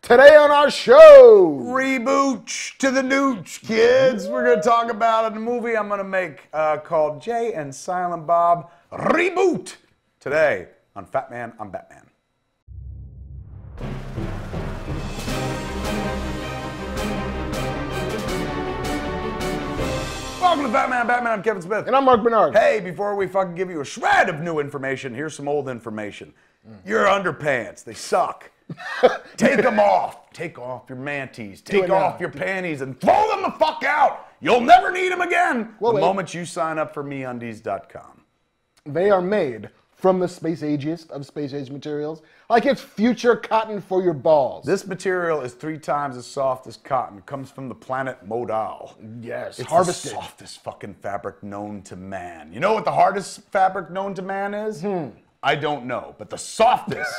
Today on our show, Reboot to the nooch, kids. We're going to talk about a movie I'm going to make called Jay and Silent Bob Reboot. Today on Fat Man, I'm Batman. Welcome to Fat Man, Batman. I'm Kevin Smith. and I'm Marc Bernardin. Hey, before we fucking give you a shred of new information, here's some old information. Your underpants, they suck. Take them off. Take off your manties. Take off your panties and throw them the fuck out. You'll never need them again the moment you sign up for MeUndies.com. They are made from the space agest of space age materials, like it's future cotton for your balls. This material is 3 times as soft as cotton. It comes from the planet Modal. Yes, It's harvested. the softest fucking fabric known to man. You know what the hardest fabric known to man is? I don't know, but the softest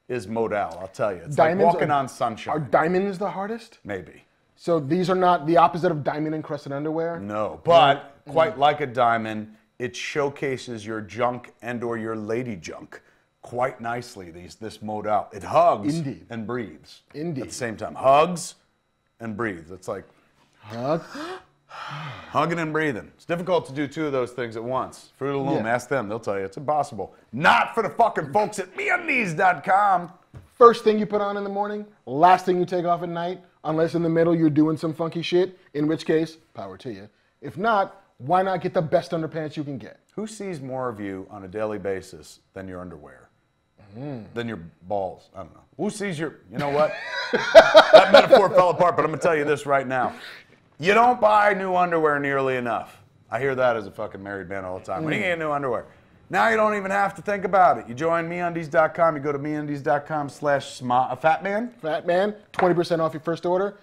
is Modal, I'll tell you. It's like walking on sunshine. Are diamonds the hardest? Maybe. So these are not the opposite of diamond encrusted underwear? No, but quite like a diamond, it showcases your junk and or your lady junk quite nicely, this Modal. It hugs and breathes at the same time. Hugs and breathes. It's like Hug. hugging and breathing. It's difficult to do 2 of those things at once. Fruit of the Loom, ask them. They'll tell you it's impossible. Not for the fucking folks at MeUndies.com. First thing you put on in the morning, last thing you take off at night, unless in the middle you're doing some funky shit, in which case, power to you. If not, why not get the best underpants you can get? Who sees more of you on a daily basis than your underwear? Than your balls? I don't know. Who sees your, you know what? That metaphor fell apart, but I'm going to tell you this right now. You don't buy new underwear nearly enough. I hear that as a fucking married man all the time. When you get new underwear. Now you don't even have to think about it. You join MeUndies.com. You go to MeUndies.com/fatman. Fatman, 20% off your first order.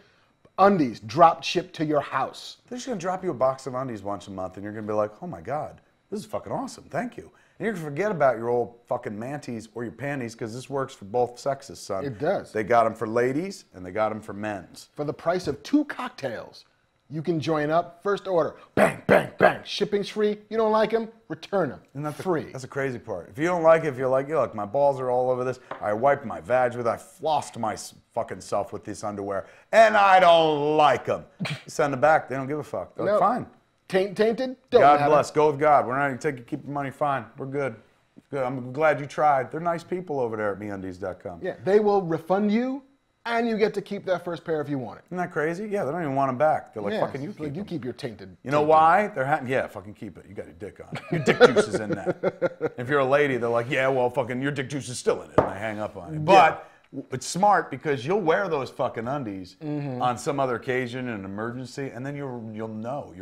Undies, drop shipped to your house. They're just going to drop you a box of undies once a month, and you're going to be like, oh my God, this is fucking awesome. Thank you. And you're going to forget about your old fucking manties or your panties because this works for both sexes, son. It does. They got them for ladies, and they got them for men's. For the price of 2 cocktails, you can join up. First order, bang, bang, bang. Shipping's free. You don't like them? Return them. And that's free. That's the crazy part. If you don't like it, if you're like, look, my balls are all over this. I wiped my vag with it. I flossed my fucking self with this underwear, and I don't like them. Send them back. They don't give a fuck. They're like, fine. Tainted? Don't God matter. bless. Go with God. We're not going to keep your money. Fine. We're good. Good. I'm glad you tried. They're nice people over there at MeUndies.com. Yeah, they will refund you, and you get to keep that first pair if you want it. Isn't that crazy? Yeah, they don't even want them back. They're like, Yeah, fucking you it's keep like you them. keep your tainted. You know why? Yeah, fucking keep it. You got your dick on it. Your dick juice is in that. If you're a lady, they're like, yeah, well, fucking your dick juice is still in it. And they hang up on it. But it's smart because you'll wear those fucking undies on some other occasion, an emergency, and then you'll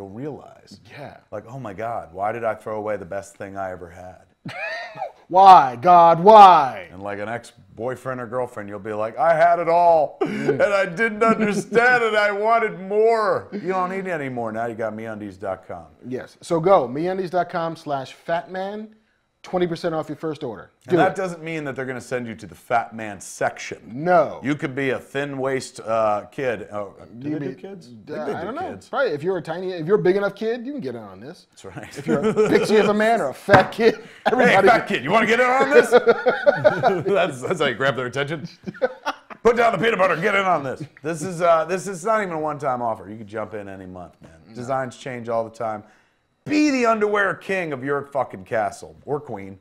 realize. Yeah. Like, oh my God, why did I throw away the best thing I ever had? Why, God, why? And like an ex-boyfriend or girlfriend, you'll be like, I had it all, and I didn't understand it. I wanted more. You don't need it anymore. Now you got MeUndies.com. Yes. So go, MeUndies.com/fatman, 20% off your first order. And that doesn't mean that they're going to send you to the fat man section. No. You could be a thin waist kid. Oh, do they do kids? I don't know. Right. If you're a big enough kid, you can get in on this. That's right. If you're a pixie of a man or a fat kid, everybody. Hey, fat kid, you want to get in on this? that's how you grab their attention. Put down the peanut butter, get in on this. This is not even a one-time offer. You can jump in any month, man. Designs change all the time. Be the underwear king of your fucking castle or queen.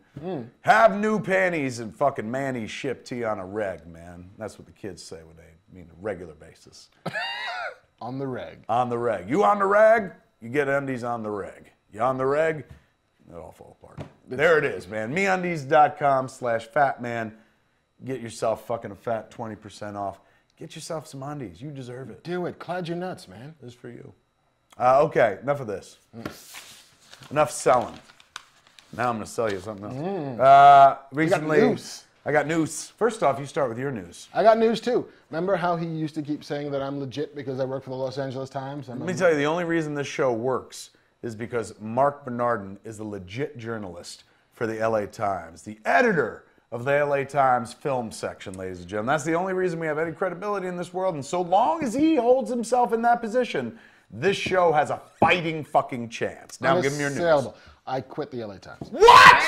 Have new panties and fucking manis shipped to you on a reg, man. That's what the kids say when they mean a regular basis. On the reg. On the reg. You on the reg, you get undies on the reg. You on the reg, it all fall apart. There it is, man. MeUndies.com/fatman. Get yourself fucking a fat 20% off. Get yourself some undies. You deserve it. Do it. Clyde your nuts, man. This is for you. Okay, enough of this. Enough selling. Now I'm going to sell you something else. Recently, I got news. First off, you start with your news. I got news too. Remember how he used to keep saying that I'm legit because I work for the Los Angeles Times? Let me tell you, the only reason this show works is because Marc Bernardin is a legit journalist for the LA Times, the editor of the LA Times film section, ladies and gentlemen. That's the only reason we have any credibility in this world, and so long as he holds himself in that position, this show has a fighting fucking chance. Now give him your news. I quit the LA Times. What?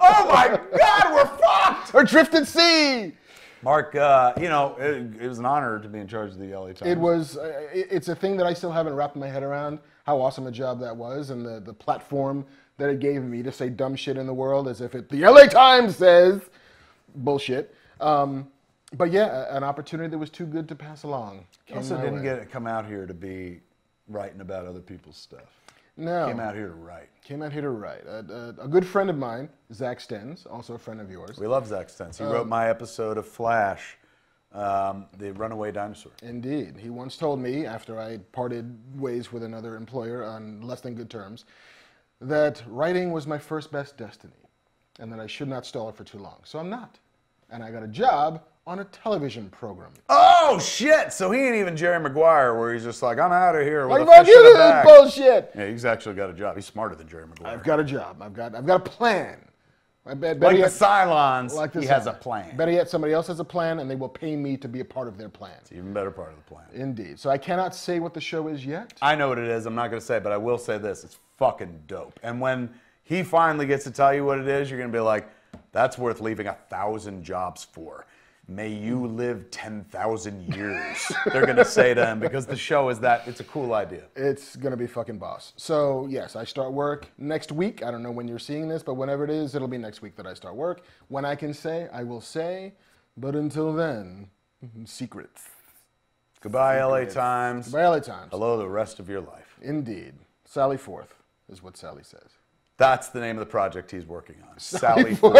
Oh my God, we're fucked! Or Drift at Sea! Marc, it was an honor to be in charge of the LA Times. It was. It's a thing that I still haven't wrapped my head around. How awesome a job that was, and the platform that it gave me to say dumb shit in the world as if the LA Times says bullshit. But yeah, an opportunity that was too good to pass along. You also didn't come out here to be writing about other people's stuff. No. Came out here to write. Came out here to write. A good friend of mine, Zach Stens, also a friend of yours. We love Zach Stens. He wrote my episode of Flash, The Runaway Dinosaur. Indeed. He once told me, after I parted ways with another employer on less than good terms, that writing was my first best destiny, and that I should not stall it for too long. So I'm not. And I got a job on a television program. Oh, shit! So he ain't even Jerry Maguire, where he's just like, I'm out of here with like, a fish in the bag. Bullshit! Yeah, he's actually got a job. He's smarter than Jerry Maguire. I've got a job. I've got a plan. Like the Cylons, he has a plan. Better yet, somebody else has a plan, and they will pay me to be a part of their plan. It's an even better part of the plan. Indeed. So I cannot say what the show is yet. I know what it is. I'm not going to say it, but I will say this. It's fucking dope. And when he finally gets to tell you what it is, you're going to be like, that's worth leaving 1,000 jobs for. May you live 10,000 years, they're going to say to him, because the show is that. It's a cool idea. It's going to be fucking boss. So, yes, I start work next week. I don't know when you're seeing this, but whenever it is, it'll be next week that I start work. When I can say, I will say, but until then, secrets. Goodbye, LA Times. Goodbye, LA Times. Hello, the rest of your life. Indeed. Sally Forth is what Sally says. That's the name of the project he's working on. Sally Forth.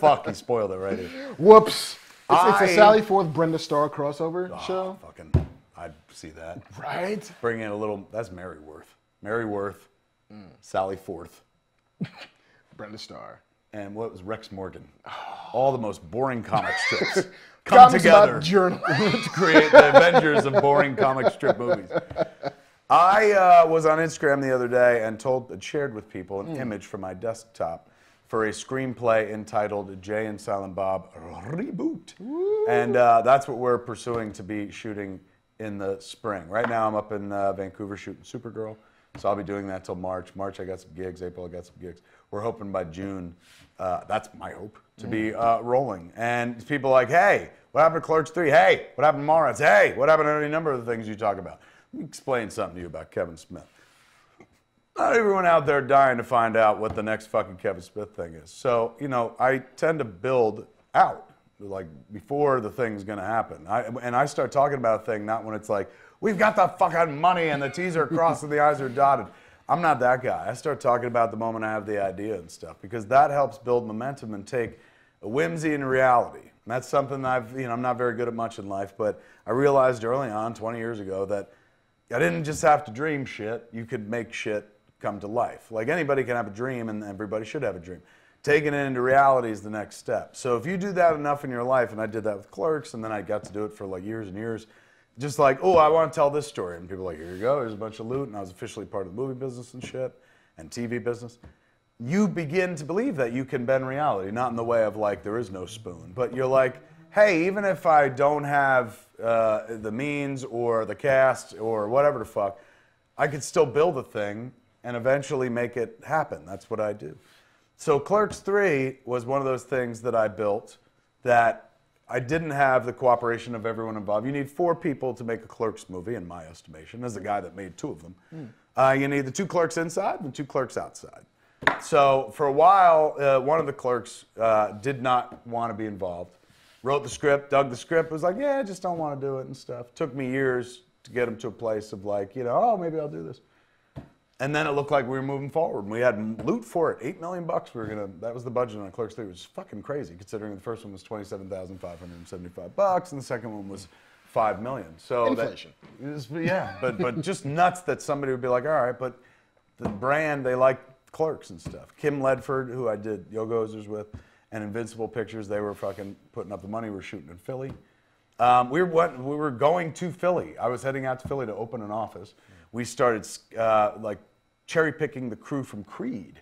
Fuck, he spoiled it right here. Whoops. It's a Sally Forth Brenda Starr crossover show. Fucking, I'd see that. Right? Bring in a little, that's Mary Worth. Mary Worth, Sally Forth. Brenda Starr. And what was Rex Morgan? All the most boring comic strips come Comics together about journalism. to create the Avengers of boring comic strip movies. I was on Instagram the other day and shared with people an image from my desktop for a screenplay entitled Jay and Silent Bob Reboot. Ooh. And that's what we're pursuing to be shooting in the spring. Right now I'm up in Vancouver shooting Supergirl, so I'll be doing that till March. March I got some gigs, April I got some gigs. We're hoping by June, that's my hope, to be rolling. And people are like, hey, what happened to Clerks 3? Hey, what happened to Mallrats? Hey, what happened to any number of the things you talk about? Let me explain something to you about Kevin Smith. Not everyone out there dying to find out what the next fucking Kevin Smith thing is. So, I tend to build out, like, before the thing's going to happen. And I start talking about a thing not when it's like, we've got the fucking money and the T's are crossed and the I's are dotted. I'm not that guy. I start talking about the moment I have the idea and stuff, because that helps build momentum and take a whimsy into reality. And that's something I'm not very good at much in life, but I realized early on, 20 years ago, that I didn't just have to dream shit. You could make shit come to life. Like, anybody can have a dream, and everybody should have a dream. Taking it into reality is the next step. So if you do that enough in your life, and I did that with Clerks, and then I got to do it for like years and years, just like, oh, I want to tell this story. And people are like, here you go, here's a bunch of loot. And I was officially part of the movie business and shit, and TV business. You begin to believe that you can bend reality, not in the way of like, there is no spoon, but you're like, hey, even if I don't have the means or the cast or whatever the fuck, I could still build a thing and eventually make it happen. That's what I do. So Clerks 3 was one of those things that I built that I didn't have the cooperation of everyone involved. You need 4 people to make a Clerks movie, in my estimation, as the guy that made 2 of them. You need the 2 clerks inside and 2 clerks outside. So for a while, one of the clerks did not want to be involved. Wrote the script, dug the script, was like, yeah, I just don't want to do it and stuff. Took me years to get him to a place of like, oh, maybe I'll do this. And then it looked like we were moving forward. We had loot for it, $8 million. That was the budget on Clerks 3. It was fucking crazy, considering the first one was $27,575, and the second one was $5 million. So inflation. But just nuts that somebody would be like, all right, but the brand, they like Clerks and stuff. Kim Ledford, who I did Yo-Gozers with, and Invincible Pictures, they were fucking putting up the money. We were shooting in Philly. We were going to Philly. I was heading out to Philly to open an office. We started like cherry picking the crew from Creed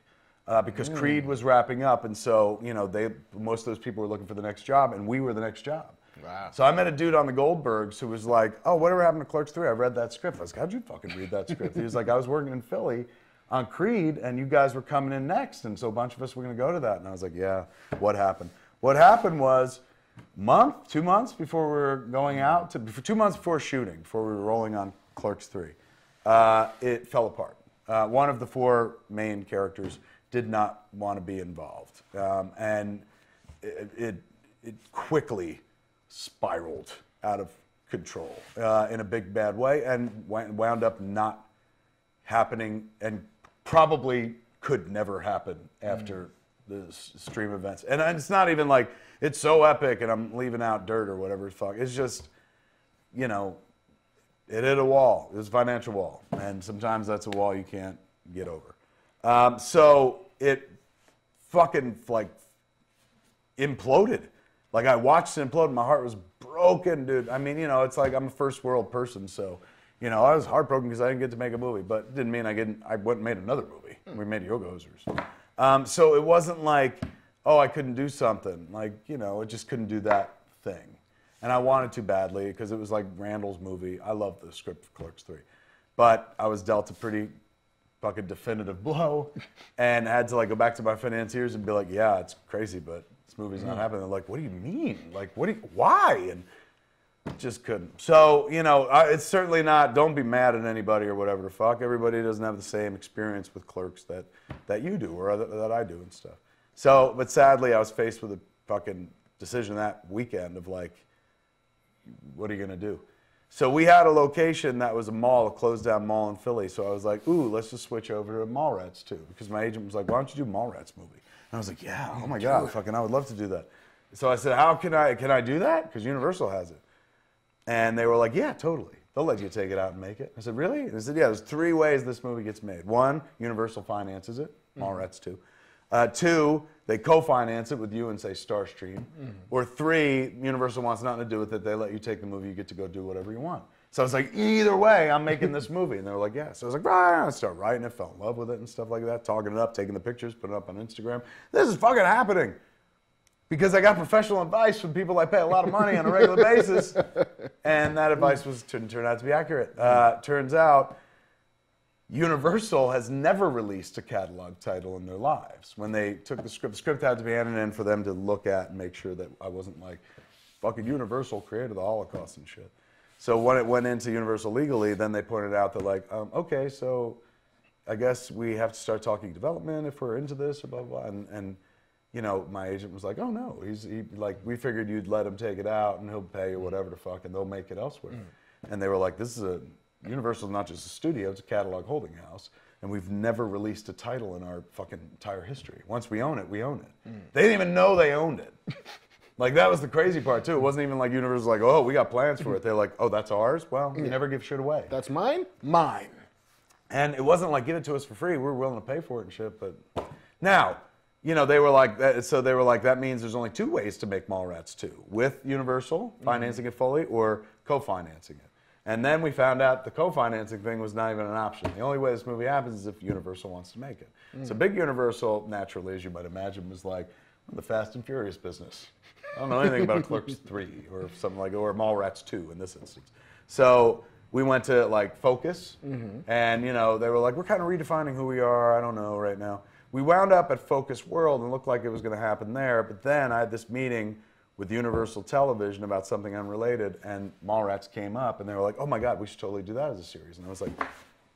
because Creed was wrapping up, and so most of those people were looking for the next job, and we were the next job. Wow. So I met a dude on the Goldbergs who was like, "Oh, whatever happened to Clerks 3? I read that script." I was like, "How'd you fucking read that script?" He was like, "I was working in Philly on Creed, and you guys were coming in next, and so a bunch of us were going to go to that." And I was like, "Yeah, what happened?" What happened was month, 2 months before we were going out, 2 months before shooting, before we were rolling on Clerks 3, it fell apart. One of the 4 main characters did not want to be involved, and it quickly spiraled out of control in a big bad way, and wound up not happening, and probably could never happen after the stream events. And it's not even like it's so epic and I'm leaving out dirt or whatever the fuck. It's just, you know, it hit a wall. It was a financial wall, and sometimes that's a wall you can't get over. So it fucking like imploded. Like I watched it implode and my heart was broken, dude. I mean, you know, it's like I'm a first world person, so you know, I was heartbroken because I didn't get to make a movie, but it didn't mean I went and made another movie. We made Yoga Hosers. So it wasn't like, oh, I couldn't do something. Like, you know, it just couldn't do that thing. And I wanted to badly because it was like Randall's movie. I love the script for Clerks 3. But I was dealt a pretty fucking definitive blow and had to like go back to my financiers and be like, yeah, it's crazy, but this movie's not happening. They're like, what do you mean? Like, why? And just couldn't. So, you know, it's certainly not, don't be mad at anybody or whatever the fuck. Everybody doesn't have the same experience with Clerks that you do or that I do and stuff. So, but sadly, I was faced with a fucking decision that weekend of like, what are you going to do? So we had a location that was a mall, a closed down mall in Philly. So I was like, ooh, let's just switch over to Mallrats too. Because my agent was like, why don't you do Mallrats movie? And I was like, yeah, oh my God, fucking, I would love to do that. So I said, can I do that? Because Universal has it. And they were like, yeah, totally. They'll let you take it out and make it. I said, really? And they said, yeah, there's 3 ways this movie gets made. 1, Universal finances it, Mallrats 2. 2, they co-finance it with you and say Starstream. Or 3, Universal wants nothing to do with it. They let you take the movie. You get to go do whatever you want. So I was like, either way, I'm making this movie. And they were like, yeah. So I was like, I start writing it, fell in love with it and stuff like that, talking it up, taking the pictures, putting it up on Instagram. This is fucking happening. Because I got professional advice from people I pay a lot of money on a regular basis, and that advice turned out to be accurate. Turns out, Universal has never released a catalog title in their lives. When they took the script had to be handed in for them to look at and make sure that I wasn't like, fucking Universal created the Holocaust and shit. So when it went into Universal legally, then they pointed out that like, okay, so I guess we have to start talking development if we're into this, or blah, blah, blah. And you know, my agent was like, oh no, like, we figured you'd let him take it out and he'll pay you whatever the fuck and they'll make it elsewhere. And they were like, Universal's not just a studio, it's a catalog holding house. And we've never released a title in our fucking entire history. Once we own it, we own it. They didn't even know they owned it. Like, that was the crazy part too. It wasn't even like Universal's like, oh, we got plans for it. They're like, oh, that's ours? Well, you never give shit away. That's mine? Mine. And it wasn't like, give it to us for free. We were willing to pay for it and shit, but now, you know, they were like, that means there's only 2 ways to make Mallrats 2. With Universal, financing it fully, or co-financing it. And then we found out the co-financing thing was not even an option. The only way this movie happens is if Universal wants to make it. So big Universal, naturally, as you might imagine, was like the Fast and Furious business. I don't know anything about Clerks 3 or something like, or Mallrats 2 in this instance. So we went to like Focus, and you know, they were like, we're kind of redefining who we are. I don't know right now. We wound up at Focus World and looked like it was going to happen there, but then I had this meeting with Universal Television about something unrelated, and Mallrats came up, and they were like, oh my God, we should totally do that as a series. And I was like,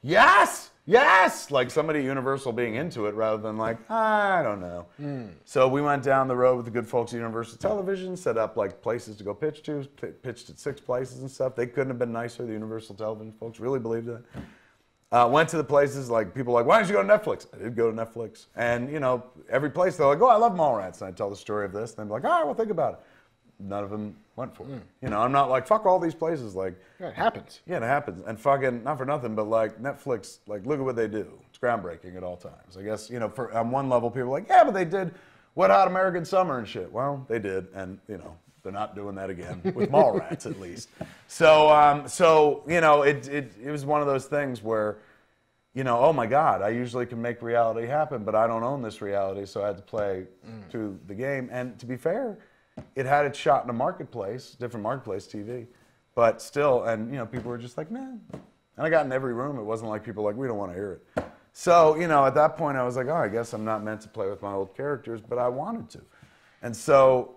yes, yes! Like somebody at Universal being into it rather than like, I don't know. So we went down the road with the good folks at Universal Television, set up like places to go pitch to, pitched at 6 places and stuff. They couldn't have been nicer, the Universal Television folks really believed it. Went to the places, like, people were like, why don't you go to Netflix? I did go to Netflix. And, you know, every place, they're like, oh, I love Mallrats. And I tell the story of this. And they'd be like, all right, well, think about it. None of them went for it. You know, I'm not like, fuck all these places. Like, yeah, it happens. Yeah, it happens. And fucking, not for nothing, but like, Netflix, like, look at what they do. It's groundbreaking at all times. I guess, you know, on one level, people are like, yeah, but they did Wet Hot American Summer and shit. Well, they did. And, you know, they're not doing that again, with Mallrats at least. So you know, it was one of those things where, you know, oh my God, I usually can make reality happen, but I don't own this reality, so I had to play to the game. And to be fair, it had its shot in a marketplace, different marketplace TV, but still, and you know, people were just like, nah. And I got in every room. It wasn't like people were like, we don't want to hear it. So, you know, at that point I was like, oh, I guess I'm not meant to play with my old characters, but I wanted to. And so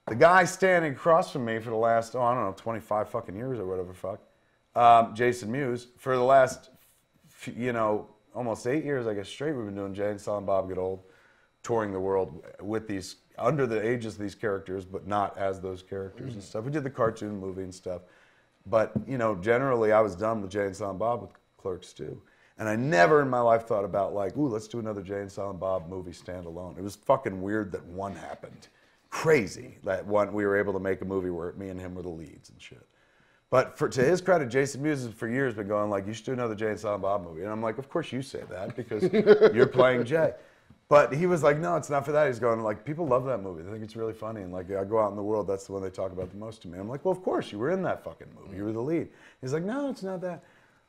The guy standing across from me for the last, I don't know, 25 fucking years or whatever Jason Mewes, for the last, almost 8 years, I guess, straight, we've been doing Jay and Silent Bob Get Old, touring the world with these, under the ages of these characters, but not as those characters and stuff. We did the cartoon movie and stuff. But, generally I was done with Jay and Silent Bob with Clerks too. And I never in my life thought about like, ooh, let's do another Jay and Silent Bob movie standalone. It was fucking weird that one happened. Crazy that one, we were able to make a movie where me and him were the leads and shit. But to his credit, Jason Mewes has for years been going like, you should do another Jay and Silent Bob movie. And I'm like, of course you say that because you're playing Jay. But he was like, no, it's not for that. He's going like, people love that movie. They think it's really funny. And like, I go out in the world, that's the one they talk about the most to me. I'm like, well, of course, you were in that fucking movie. You were the lead. He's like, no, it's not that.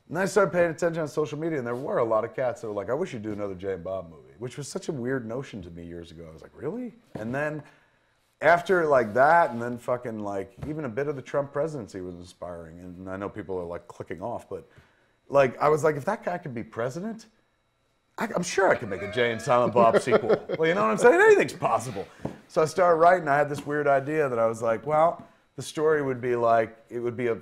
And I started paying attention on social media, and there were a lot of cats that were like, I wish you'd do another Jay and Bob movie, which was such a weird notion to me years ago. I was like, really? And then after like that, and then fucking like, even a bit of the Trump presidency was inspiring. And I know people are like clicking off, but like, I was like, if that guy could be president, I'm sure I could make a Jay and Silent Bob sequel. Well, you know what I'm saying? Anything's possible. So I started writing. I had this weird idea that I was like, well, the story would be like, it would be a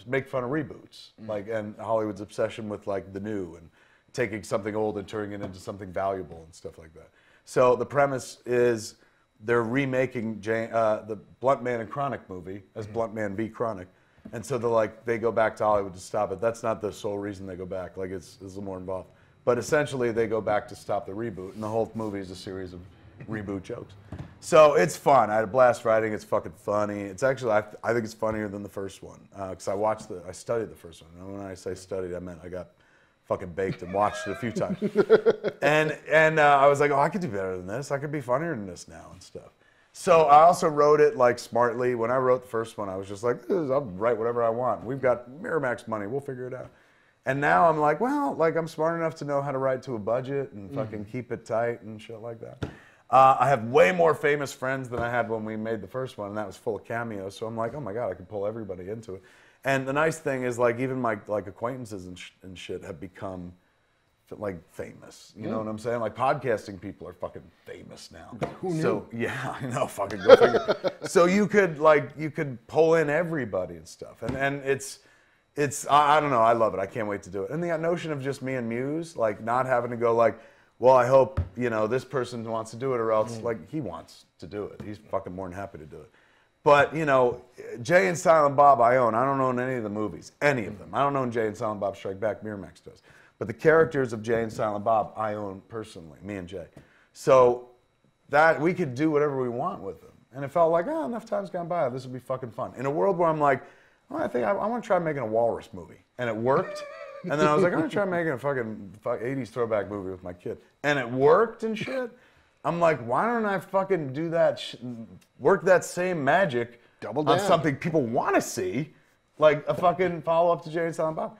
make fun of reboots, like, and Hollywood's obsession with like the new and taking something old and turning it into something valuable and stuff like that. So the premise is they're remaking the Blunt Man and Chronic movie as Blunt Man v. Chronic. And so they go back to Hollywood to stop it. That's not the sole reason they go back. Like it's a little more involved. But essentially, they go back to stop the reboot, and the whole movie is a series of reboot jokes. So it's fun. I had a blast writing. It's fucking funny. It's actually, I think it's funnier than the first one because I studied the first one. And when I say studied, I meant I got fucking baked and watched it a few times. and I was like, oh, I could do better than this. I could be funnier than this now and stuff. So I also wrote it like smartly. When I wrote the first one, I was just like, I'll write whatever I want. We've got Miramax money. We'll figure it out. And now I'm like, well, like I'm smart enough to know how to write to a budget and fucking keep it tight and shit like that. I have way more famous friends than I had when we made the first one, and that was full of cameos. So I'm like, oh my God, I can pull everybody into it. And the nice thing is, like, even my like acquaintances and shit have become like famous. You know what I'm saying? Like podcasting people are fucking famous now. Who knew? So yeah, I know, fucking go figure. So you could pull in everybody and stuff, and it's I don't know, I love it. I can't wait to do it. And the notion of just me and Mewes, like not having to go like, well, I hope, this person wants to do it or else, like, he wants to do it. He's fucking more than happy to do it. But, Jay and Silent Bob I own. I don't own any of the movies, any of them. I don't own Jay and Silent Bob Strike Back, Miramax does. But the characters of Jay and Silent Bob I own personally, me and Jay. So that we could do whatever we want with them. And it felt like, enough time's gone by. This would be fucking fun. In a world where I'm like, I think I want to try making a walrus movie. And it worked. And then I was like, I'm going to try making a fucking 80s throwback movie with my kid. And it worked and shit. I'm like, why don't I fucking do that, work that same magic on something people want to see, like a fucking follow-up to Jay and Silent Bob,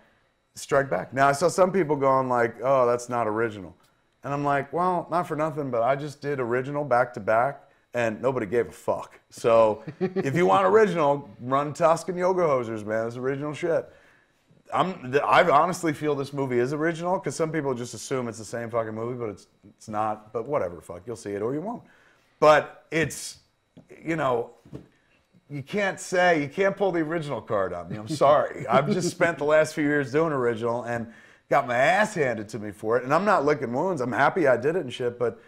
Strike Back. Now, I saw some people going like, oh, that's not original. And I'm like, well, not for nothing, but I just did original back-to-back. And nobody gave a fuck. So if you want original, run Tusk and Yoga Hosers, man. It's original shit. I honestly feel this movie is original because some people just assume it's the same fucking movie, but it's not. But whatever, fuck. You'll see it or you won't. But it's, you can't pull the original card on me. I'm sorry. I've just spent the last few years doing original and got my ass handed to me for it. And I'm not licking wounds. I'm happy I did it and shit, but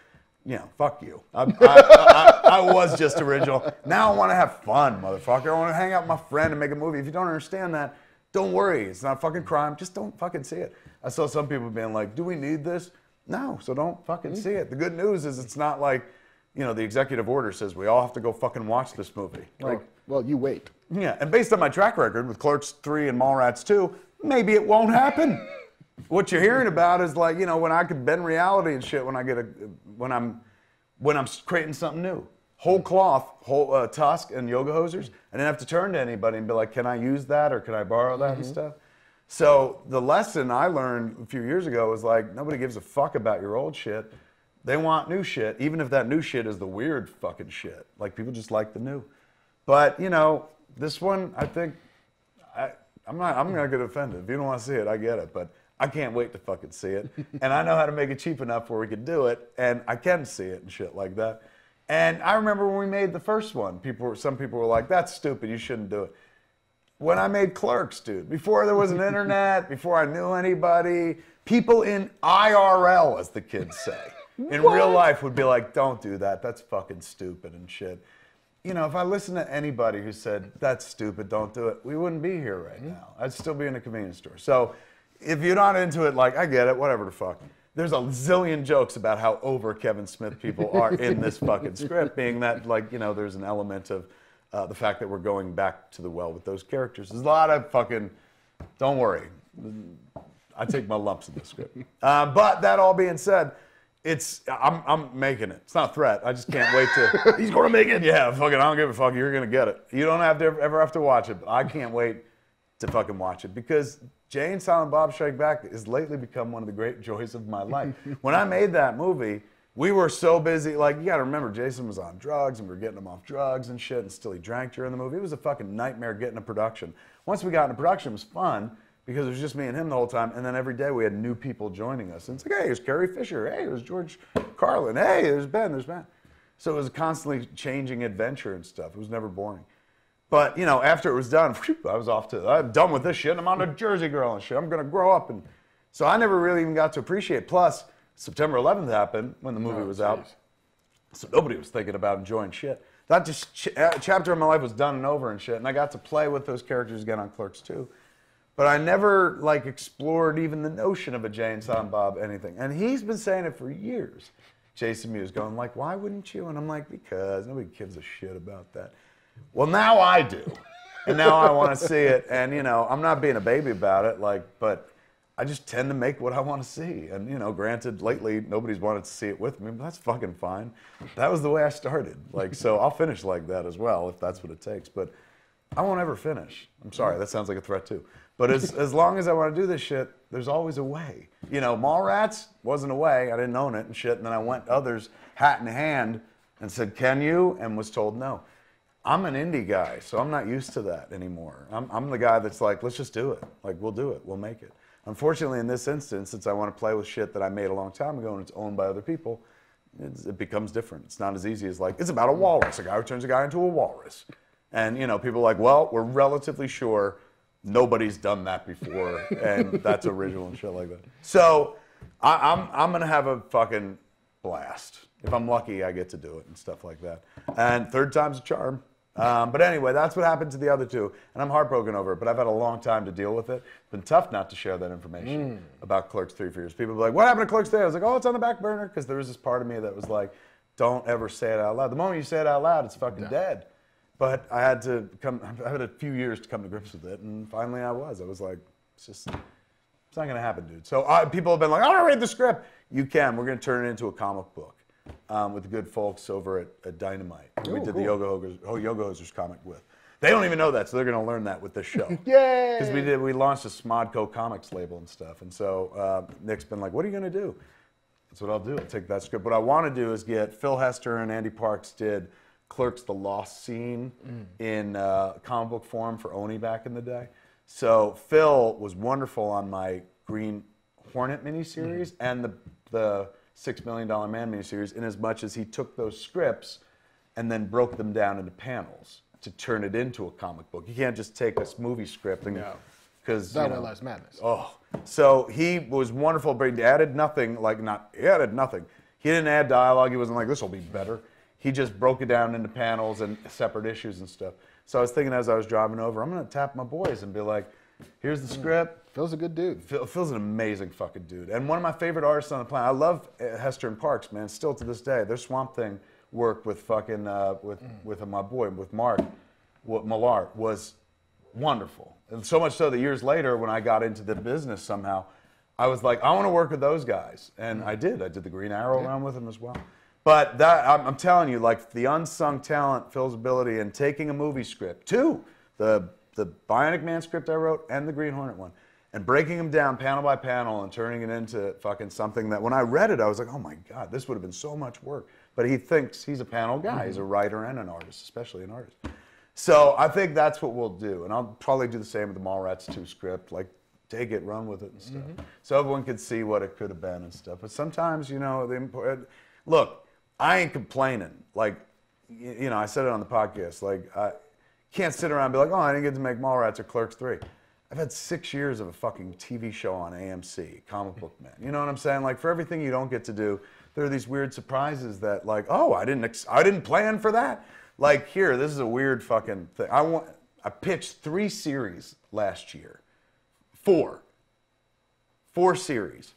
fuck you. I was just original. Now I want to have fun, motherfucker. I want to hang out with my friend and make a movie. If you don't understand that, don't worry. It's not fucking crime. Just don't fucking see it. I saw some people being like, do we need this? No, so don't fucking see it. The good news is it's not like, the executive order says we all have to go fucking watch this movie. Like, well, you wait. Yeah, and based on my track record with Clerks 3 and Mallrats 2, maybe it won't happen. What you're hearing about is like, when I could bend reality and shit when I'm creating something new. Whole cloth, whole Tusk and Yoga Hosers. I didn't have to turn to anybody and be like, can I use that or can I borrow that and stuff? So the lesson I learned a few years ago was like, nobody gives a fuck about your old shit. They want new shit, even if that new shit is the weird fucking shit. Like people just like the new. But this one, I think, I'm not gonna offend it. If you don't want to see it, I get it. But I can't wait to fucking see it. And I know how to make it cheap enough where we could do it. And I can see it and shit like that. And I remember when we made the first one, some people were like, that's stupid, you shouldn't do it. When I made Clerks, dude, before there was an internet, before I knew anybody, people in IRL, as the kids say, in real life would be like, don't do that, that's fucking stupid and shit. You know, if I listened to anybody who said, that's stupid, don't do it, we wouldn't be here right now. I'd still be in a convenience store. So if you're not into it, like, I get it, whatever the fuck. There's a zillion jokes about how over Kevin Smith people are in this fucking script, being that, like, you know, there's an element of the fact that we're going back to the well with those characters. There's a lot of fucking, don't worry, I take my lumps in the script. But that all being said, I'm making it. It's not a threat. I just can't wait to. He's gonna make it. Yeah, fucking, I don't give a fuck. You're gonna get it. You don't have to ever have to watch it, but I can't wait to fucking watch it because Jay and Silent Bob Strike Back has lately become one of the great joys of my life. When I made that movie, we were so busy. Like, you gotta remember, Jason was on drugs and we were getting him off drugs and shit, and still he drank during the movie. It was a fucking nightmare getting to production. Once we got into production, it was fun because it was just me and him the whole time, and then every day we had new people joining us. And it's like, hey, there's Carrie Fisher. Hey, there's George Carlin. Hey, there's Ben. So it was a constantly changing adventure and stuff. It was never boring. But, you know, after it was done, I was I'm done with this shit. I'm on to Jersey Girl and shit. I'm going to grow up. And so I never really even got to appreciate. Plus, September 11th happened when the movie was out. So nobody was thinking about enjoying shit. That just chapter of my life was done and over and shit. And I got to play with those characters again on Clerks 2. But I never, like, explored even the notion of a Jay and Silent Bob anything. And he's been saying it for years. Jason Mewes going like, why wouldn't you? And I'm like, because nobody gives a shit about that. Well, now I do. And now I want to see it. And, you know, I'm not being a baby about it, like, but I just tend to make what I want to see. And, you know, granted, lately, nobody's wanted to see it with me, but that's fucking fine. That was the way I started. Like, so I'll finish like that as well, if that's what it takes. But I won't ever finish. I'm sorry, that sounds like a threat too. But as long as I want to do this shit, there's always a way. You know, Mallrats wasn't a way. I didn't own it and shit. And then I went to others, hat in hand, and said, can you? And was told no. I'm an indie guy, so I'm not used to that anymore. I'm the guy that's like, let's just do it. Like, we'll do it. We'll make it. Unfortunately, in this instance, since I want to play with shit that I made a long time ago and it's owned by other people, it becomes different. It's not as easy as like, it's about a walrus. A guy who turns a guy into a walrus. And, you know, people are like, well, we're relatively sure nobody's done that before, and that's original and shit like that. So I'm going to have a fucking blast. If I'm lucky, I get to do it and stuff like that. And third time's a charm. But anyway, that's what happened to the other two, and I'm heartbroken over it, but I've had a long time to deal with it. It's been tough not to share that information about Clerks 3 for years. People were like, what happened to Clerks 3? I was like, oh, it's on the back burner, because there was this part of me that was like, don't ever say it out loud. The moment you say it out loud, it's fucking dead. But I had a few years to come to grips with it, and finally I was like, it's not gonna happen, dude. So people have been like, I wanna read the script. You can, we're gonna turn it into a comic book. With the good folks over at Dynamite. We did the Yoga Hosers comic with. They don't even know that, so they're going to learn that with this show. Yay! Because we launched a Smodco Comics label and stuff, and so Nick's been like, what are you going to do? That's what I'll do. I'll take that script. What I want to do is get Phil Hester and Andy Parks did Clerks: The Lost Scene in comic book form for Oni back in the day. So Phil was wonderful on my Green Hornet miniseries and the $6 Million Man miniseries, in as much as he took those scripts and then broke them down into panels to turn it into a comic book. You can't just take this movie script and because that one Last Madness. Oh, so he was wonderful, but he added nothing. He added nothing. He didn't add dialogue. He wasn't like, this will be better. He just broke it down into panels and separate issues and stuff. So I was thinking as I was driving over, I'm gonna tap my boys and be like, here's the script. Phil's a good dude. Phil's an amazing fucking dude. And one of my favorite artists on the planet. I love Hester and Parks, man, still to this day. Their Swamp Thing work with fucking, with my boy, with Marc, Mallrats, was wonderful. And so much so that years later, when I got into the business somehow, I was like, I want to work with those guys. And I did. I did the Green Arrow run with them as well. But that, I'm telling you, like the unsung talent, Phil's ability in taking a movie script, the Bionic Man script I wrote and the Green Hornet one, and breaking them down panel by panel and turning it into fucking something that when I read it, I was like, oh my God, this would have been so much work. But he thinks he's a panel guy. He's a writer and an artist, especially an artist. So I think that's what we'll do. And I'll probably do the same with the Mallrats 2 script, like take it, run with it and stuff. So everyone could see what it could have been and stuff. But sometimes, you know, look, I ain't complaining. Like, you know, I said it on the podcast. Like, I can't sit around and be like, oh, I didn't get to make Mallrats or Clerks 3. I've had 6 years of a fucking TV show on AMC, Comic Book Man. You know what I'm saying? Like, for everything you don't get to do, there are these weird surprises that, like, oh, I didn't plan for that. Like, here, this is a weird fucking thing. I pitched 3 series last year. 4 series.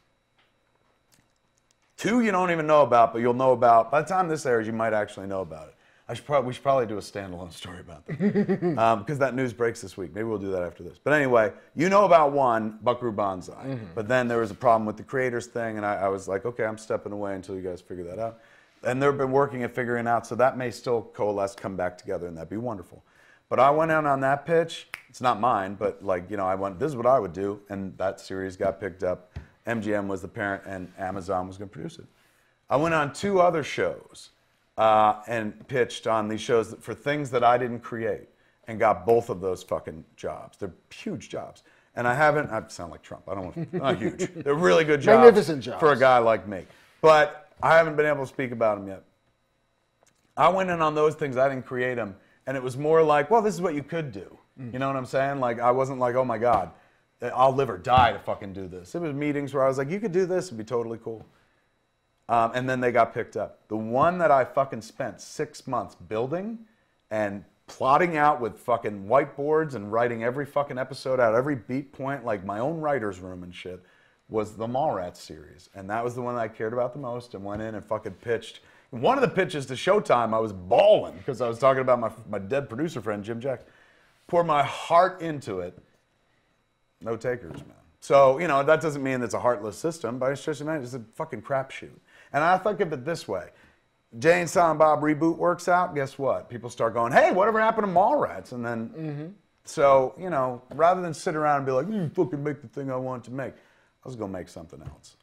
2 you don't even know about, but you'll know about. By the time this airs, you might actually know about it. We should probably do a standalone story about that. Because that news breaks this week. Maybe we'll do that after this. But anyway, you know about one, Buckaroo Banzai. But then there was a problem with the creators thing, and I was like, okay, I'm stepping away until you guys figure that out. And they've been working at figuring out, so that may still coalesce, come back together, and that'd be wonderful. But I went out on that pitch. It's not mine, but like, you know, I went, this is what I would do, and that series got picked up. MGM was the parent, and Amazon was going to produce it. I went on 2 other shows and pitched on these shows for things that I didn't create, and got both of those fucking jobs. They're huge jobs. And I sound like Trump. I don't want to, not huge. They're really good jobs. Magnificent jobs. For a guy like me. But I haven't been able to speak about them yet. I went in on those things, I didn't create them, and it was more like, well, this is what you could do. You know what I'm saying? Like, I wasn't like, oh my God, I'll live or die to fucking do this. It was meetings where I was like, you could do this, it'd be totally cool. And then they got picked up. The one that I fucking spent 6 months building and plotting out with fucking whiteboards and writing every fucking episode out, every beat point, like my own writer's room and shit, was the Mallrats series. And that was the one I cared about the most, and went in and fucking pitched. One of the pitches to Showtime, I was bawling because I was talking about my dead producer friend, Jim Jackson. Poured my heart into it. No takers, man. So, you know, that doesn't mean it's a heartless system, but it's just, man, it's a fucking crapshoot. And I think of it this way. Jay and Silent Bob Reboot works out, guess what? People start going, hey, whatever happened to Mallrats? And then, so, you know, rather than sit around and be like, fucking make the thing I want to make, I was going to make something else.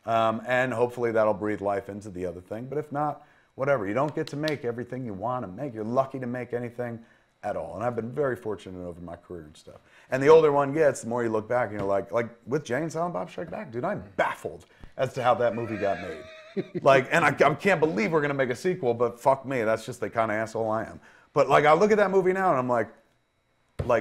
And hopefully that'll breathe life into the other thing. But if not, whatever. You don't get to make everything you want to make. You're lucky to make anything at all. And I've been very fortunate over my career and stuff. And the older one gets, the more you look back and you're like with Jay and Silent Bob Strike Back, dude, I'm baffled as to how that movie got made. Like, and I can't believe we're going to make a sequel, but fuck me, that's just the kind of asshole I am. But like, I look at that movie now and I'm like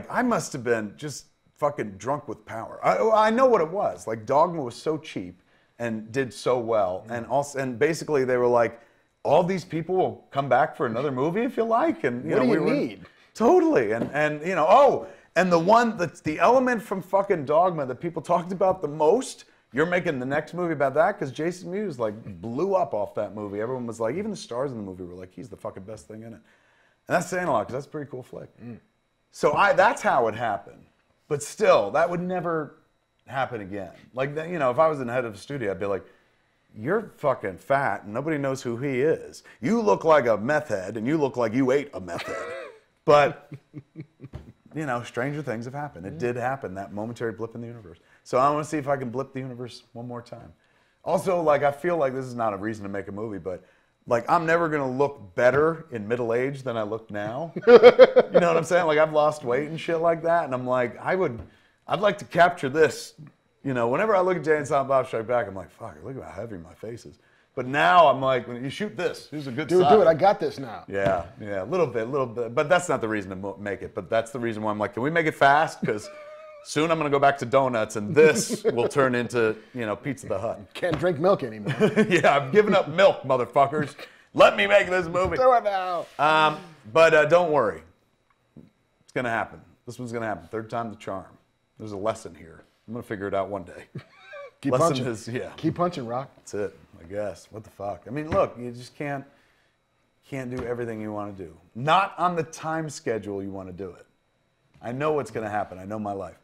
I must have been just fucking drunk with power. I know what it was. Like, Dogma was so cheap and did so well. And basically they were like, all these people will come back for another movie if you like. And you what know, do you need? Totally. And you know, oh, and the one that's the element from fucking Dogma that people talked about the most, you're making the next movie about that, because Jason Mewes like blew up off that movie. Everyone was like, even the stars in the movie were like, he's the fucking best thing in it. And that's saying a lot, because that's a pretty cool flick. So that's how it happened. But still, that would never happen again. Like, you know, if I was in the head of a studio, I'd be like, you're fucking fat and nobody knows who he is. You look like a meth head and you look like you ate a meth head. But, you know, stranger things have happened. It did happen, that momentary blip in the universe. So I want to see if I can blip the universe one more time. Also, like, I feel like this is not a reason to make a movie, but like, I'm never going to look better in middle age than I look now. You know what I'm saying? Like, I've lost weight and shit like that. And I'm like, I'd like to capture this. You know, whenever I look at Jay and Silent Bob Strike Back, I'm like, fuck, look at how heavy my face is. But now I'm like, when you shoot this, here's a good side. Do it, I got this now. Yeah, a little bit. But that's not the reason to make it. But that's the reason why I'm like, can we make it fast? Because soon I'm going to go back to donuts, and this will turn into, you know, Pizza the Hut. Can't drink milk anymore. Yeah, I've given up milk, motherfuckers. Let me make this movie. Do it now. But don't worry. It's going to happen. This one's going to happen. Third time's the charm. There's a lesson here. I'm going to figure it out one day. Keep lesson punching. is, Keep punching, Rock. That's it, I guess. What the fuck? I mean, look, you just can't do everything you want to do. Not on the time schedule you want to do it. I know what's going to happen. I know my life.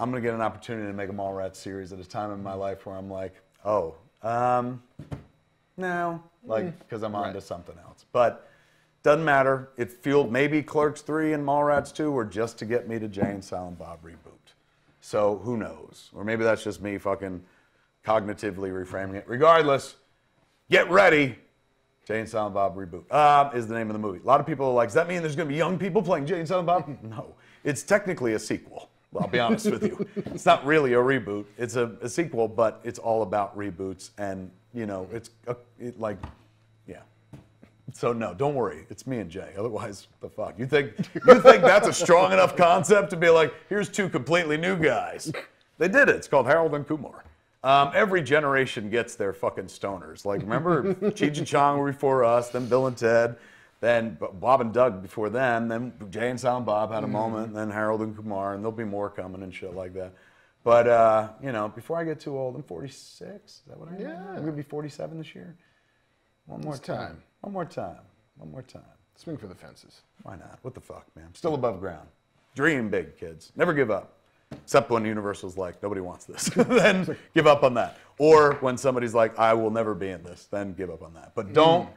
I'm going to get an opportunity to make a Mallrats series at a time in my life where I'm like, oh, no, like, because I'm on to something else. But doesn't matter. It fueled maybe Clerks 3 and Mallrats 2 were just to get me to Jay and Silent Bob Reboot. So who knows? Or maybe that's just me fucking cognitively reframing it. Regardless, get ready. Jay and Silent Bob Reboot is the name of the movie. A lot of people are like, does that mean there's going to be young people playing Jay and Silent Bob? No. It's technically a sequel. Well, I'll be honest with you. It's not really a reboot. It's a sequel, but it's all about reboots. And, you know, yeah. So no, don't worry. It's me and Jay. Otherwise, the fuck? You think that's a strong enough concept to be like, here's two completely new guys? They did it. It's called Harold and Kumar. Every generation gets their fucking stoners. Like, remember, Cheech and Chong were before us, then Bill and Ted, then Bob and Doug before them, then Jay and Silent Bob had a moment, and then Harold and Kumar, and there'll be more coming and shit like that. But, you know, before I get too old, I'm 46. Is that what I am? Yeah. I'm going to be 47 this year. One more time. One more time. One more time. Swing for the fences. Why not? What the fuck, man? Still above ground. Dream big, kids. Never give up. Except when Universal's like, nobody wants this. Then give up on that. Or when somebody's like, I will never be in this. Then give up on that. But don't,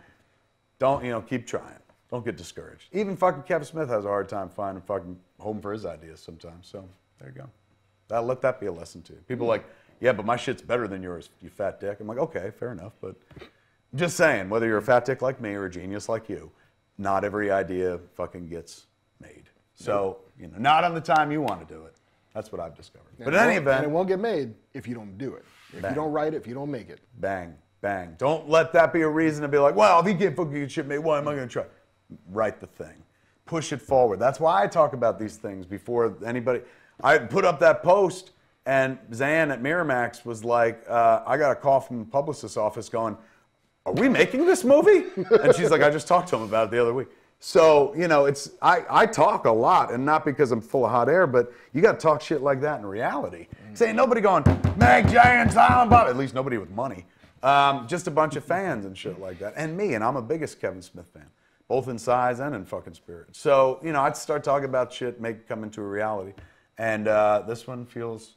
you know, keep trying. Don't get discouraged. Even fucking Kevin Smith has a hard time finding fucking home for his ideas sometimes. So there you go. Let that be a lesson too. People are like, yeah, but my shit's better than yours, you fat dick. I'm like, okay, fair enough. But just saying, whether you're a fat dick like me or a genius like you, not every idea fucking gets made. So, you know, not on the time you want to do it. That's what I've discovered. But in any event. And it won't get made if you don't do it. If you don't write it, if you don't make it. Bang, bang. Don't let that be a reason to be like, well, if he can't fucking get shit made, why am I going to try? Write the thing. Push it forward. That's why I talk about these things before anybody. I put up that post, and Zan at Miramax was like, I got a call from the publicist's office going, are we making this movie? And she's like, I just talked to him about it the other week. So, you know, I talk a lot, and not because I'm full of hot air, but you got to talk shit like that in reality. Ain't nobody going, Meg, Jay, and Silent Bob. At least nobody with money. Just a bunch of fans and shit like that. And me, and I'm a biggest Kevin Smith fan, both in size and in fucking spirit. So, you know, I'd start talking about shit, make it come into a reality. And this one feels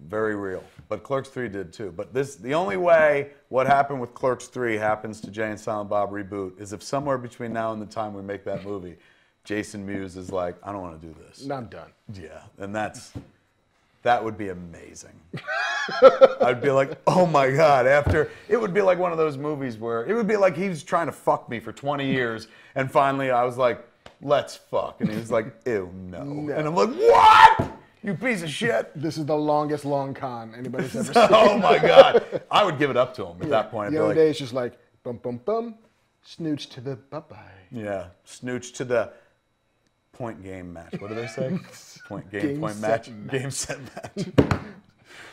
very real. But Clerks 3 did too. But the only way what happened with Clerks 3 happens to Jay and Silent Bob Reboot is if somewhere between now and the time we make that movie, Jason Mewes is like, I don't want to do this. I'm done. Yeah, and that would be amazing. I'd be like, oh my God, it would be like one of those movies where, it would be like he was trying to fuck me for 20 years, and finally I was like, let's fuck. And he was like, ew, no. And I'm like, what? You piece of shit. This is the longest long con anybody's ever seen. Oh my God. I would give it up to him at that point. The other day it's just like, bum, bum, bum, snooch to the bye-bye. Yeah, snooch to the point game match. What do they say? Point game, point match. Game set match.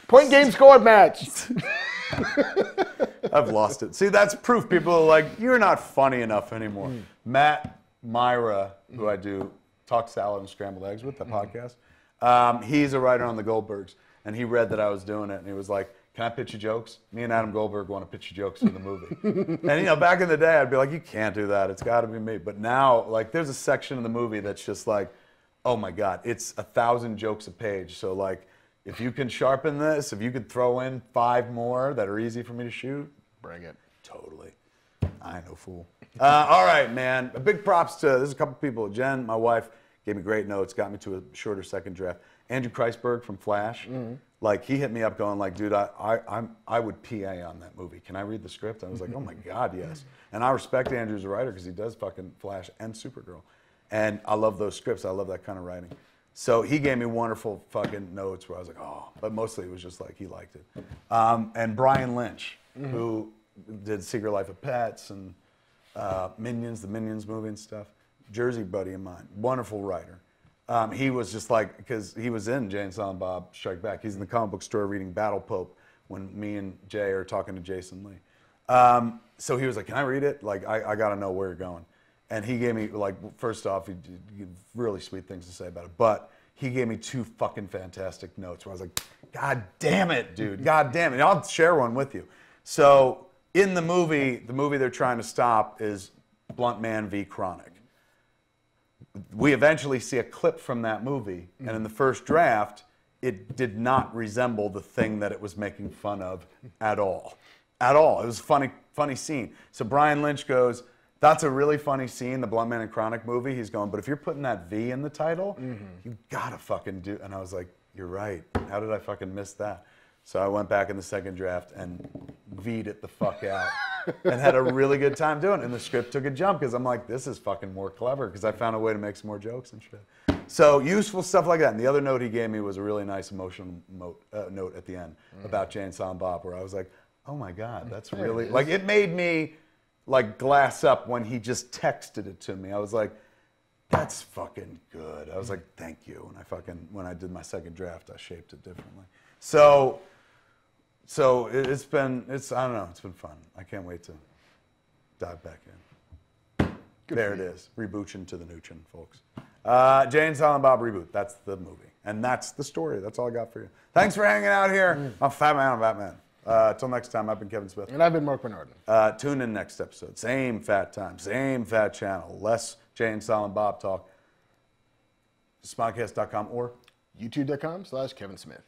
Point game scored match. I've lost it. See, that's proof. People are like, you're not funny enough anymore. Matt Myra, who I do Talk Salad and Scrambled Eggs with, the podcast, he's a writer on the Goldbergs, and he read that I was doing it, and he was like, can I pitch you jokes? Me and Adam Goldberg want to pitch you jokes for the movie. And, you know, back in the day, I'd be like, you can't do that. It's got to be me. But now, like, there's a section of the movie that's just like, oh, my God, it's 1,000 jokes a page. So, like, if you can sharpen this, if you could throw in 5 more that are easy for me to shoot, bring it. Totally. I ain't no fool. All right, man. A big props to, there's a couple people. Jen, my wife, gave me great notes, got me to a shorter second draft. Andrew Kreisberg from Flash, like he hit me up going like, dude, I would PA on that movie. Can I read the script? I was like, oh my God, yes. And I respect Andrew as a writer because he does fucking Flash and Supergirl. And I love those scripts. I love that kind of writing. So he gave me wonderful fucking notes where I was like, oh, but mostly it was just like he liked it. And Brian Lynch, who did Secret Life of Pets and Minions, the Minions movie and stuff. Jersey buddy of mine, wonderful writer. He was just like, because he was in Jay and Silent Bob Strike Back. He's in the comic book store reading Battle Pope when me and Jay are talking to Jason Lee. So he was like, can I read it? Like, I got to know where you're going. And he gave me, like, first off, he really sweet things to say about it. But he gave me 2 fucking fantastic notes where I was like, God damn it, dude. God damn it. I'll share one with you. So in the movie they're trying to stop is Blunt Man v. Chronic. We eventually see a clip from that movie, and in the first draft, it did not resemble the thing that it was making fun of at all. At all. It was a funny scene. So Brian Lynch goes, that's a really funny scene, the Blunt Man and Chronic movie. He's going, but if you're putting that V in the title, you gotta fucking do. And I was like, you're right. How did I fucking miss that? So I went back in the second draft and V'd it the fuck out and had a really good time doing it. And the script took a jump because I'm like, this is fucking more clever because I found a way to make some more jokes and shit. So useful stuff like that. And the other note he gave me was a really nice emotional note at the end about Jay and Silent Bob where I was like, oh my God, that's really, like it made me, like glass up when he just texted it to me. I was like, that's fucking good. I was like, thank you. And when I did my second draft, I shaped it differently. So it's been I don't know, it's been fun. I can't wait to dive back in. There it is. Rebootin' to the Nuchin, folks. Jay and Silent Bob Reboot. That's the movie. And that's the story. That's all I got for you. Thanks for hanging out here. I'm Fat Man, I'm Batman. Till next time, I've been Kevin Smith. And I've been Marc Bernardin. Tune in next episode. Same fat time, same fat channel. Less Jay and Silent Bob talk. Smodcast.com or YouTube.com/Kevin Smith.